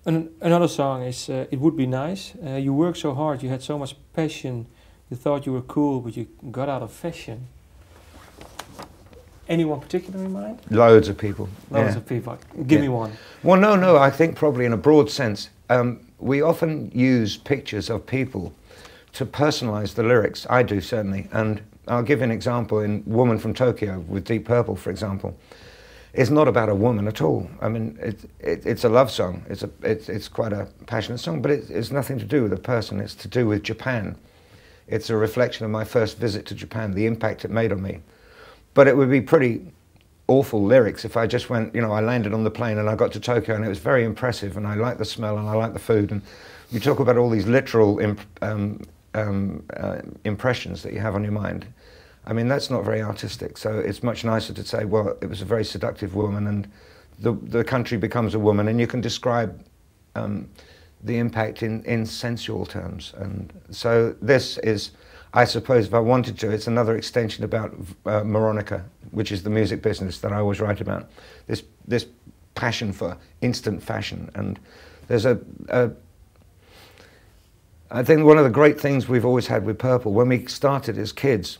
Another song is It Would Be Nice. You worked so hard, you had so much passion, you thought you were cool, but you got out of fashion. Anyone particular in mind? Loads of people. Loads of people. Give me one. Well, no, I think probably in a broad sense. We often use pictures of people to personalize the lyrics. I do, certainly. And I'll give you an example in Woman from Tokyo with Deep Purple, for example. It's not about a woman at all. I mean, it's a love song. It's quite a passionate song, but it's nothing to do with a person. It's to do with Japan. It's a reflection of my first visit to Japan, the impact it made on me. But it would be pretty awful lyrics if I just went, you know, I landed on the plane and I got to Tokyo and it was very impressive and I liked the smell and I liked the food. And you talk about all these literal impressions that you have on your mind. I mean, that's not very artistic. So it's much nicer to say, well, it was a very seductive woman and the country becomes a woman, and you can describe the impact in sensual terms. And so this is, I suppose, if I wanted to, it's another extension about Moronica, which is the music business that I always write about. This passion for instant fashion. And there's I think one of the great things we've always had with Purple, when we started as kids,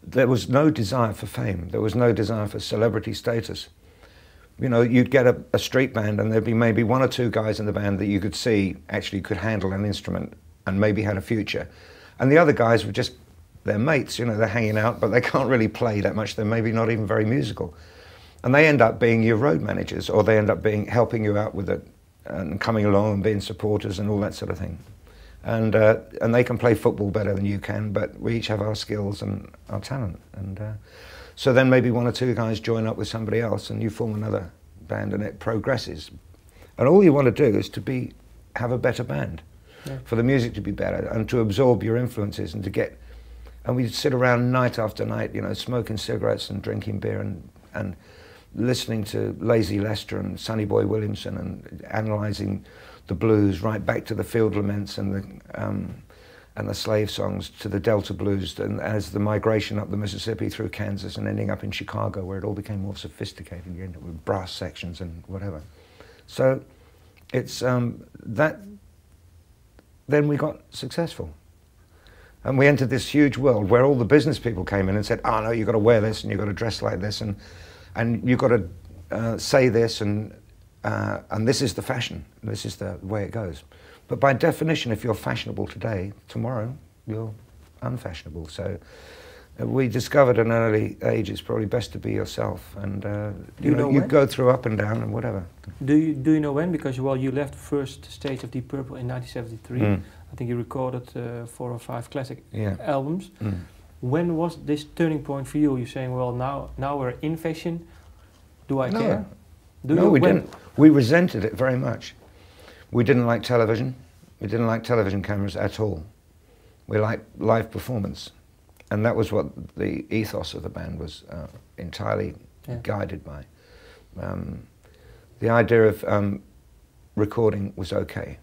there was no desire for fame. There was no desire for celebrity status. You know, you'd get a street band and there'd be maybe one or two guys in the band that you could see actually could handle an instrument and maybe had a future. And the other guys were just their mates, you know, they're hanging out, but they can't really play that much. They're maybe not even very musical. And they end up being your road managers, or they end up helping you out with it and coming along and being supporters and all that sort of thing. And they can play football better than you can, but we each have our skills and our talent. And so then maybe one or two guys join up with somebody else and you form another band and it progresses. And all you want to do is to have a better band. Yeah. For the music to be better and to absorb your influences and to get, and we'd sit around night after night, you know, smoking cigarettes and drinking beer and listening to Lazy Lester and Sonny Boy Williamson and analysing the blues right back to the field laments and the slave songs to the Delta blues, and as the migration up the Mississippi through Kansas and ending up in Chicago where it all became more sophisticated, you end up with brass sections and whatever. So it's then we got successful. And we entered this huge world where all the business people came in and said, oh no, you've got to wear this and you've got to dress like this and you've got to say this and this is the fashion, this is the way it goes. But by definition, if you're fashionable today, tomorrow you're unfashionable. So we discovered at an early age it's probably best to be yourself, and you go through up and down and whatever. Do you know when? Because you left the first stage of Deep Purple in 1973. I think you recorded 4 or 5 classic albums. When was this turning point for you? You're saying, well, now we're in fashion. Do I care? No, we didn't. We resented it very much. We didn't like television. We didn't like television cameras at all. We liked live performance. And that was what the ethos of the band was entirely guided by. The idea of recording was okay.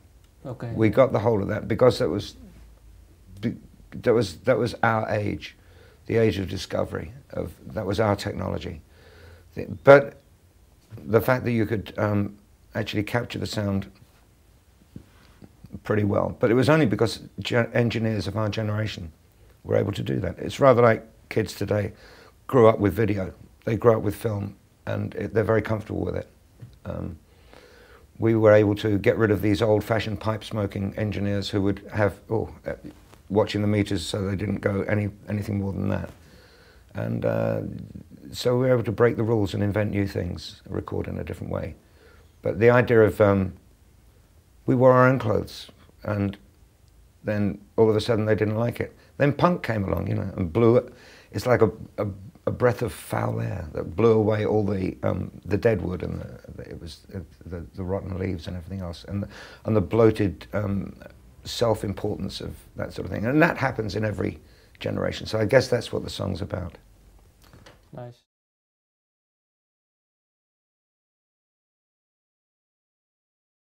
We got the whole of that because that was our age, the age of discovery. That was our technology. But the fact that you could actually capture the sound pretty well, but it was only because engineers of our generation were able to do that. It's rather like kids today grew up with video. They grew up with film, and they're very comfortable with it. We were able to get rid of these old-fashioned pipe-smoking engineers who would have, watching the meters so they didn't go anything more than that. And so we were able to break the rules and invent new things, record in a different way. But the idea of, we wore our own clothes, and then all of a sudden they didn't like it. Then punk came along, you know, and blew it. It's like a breath of foul air that blew away all the dead wood and the rotten leaves and everything else, and the bloated self-importance of that sort of thing. And that happens in every generation. So I guess that's what the song's about. Nice.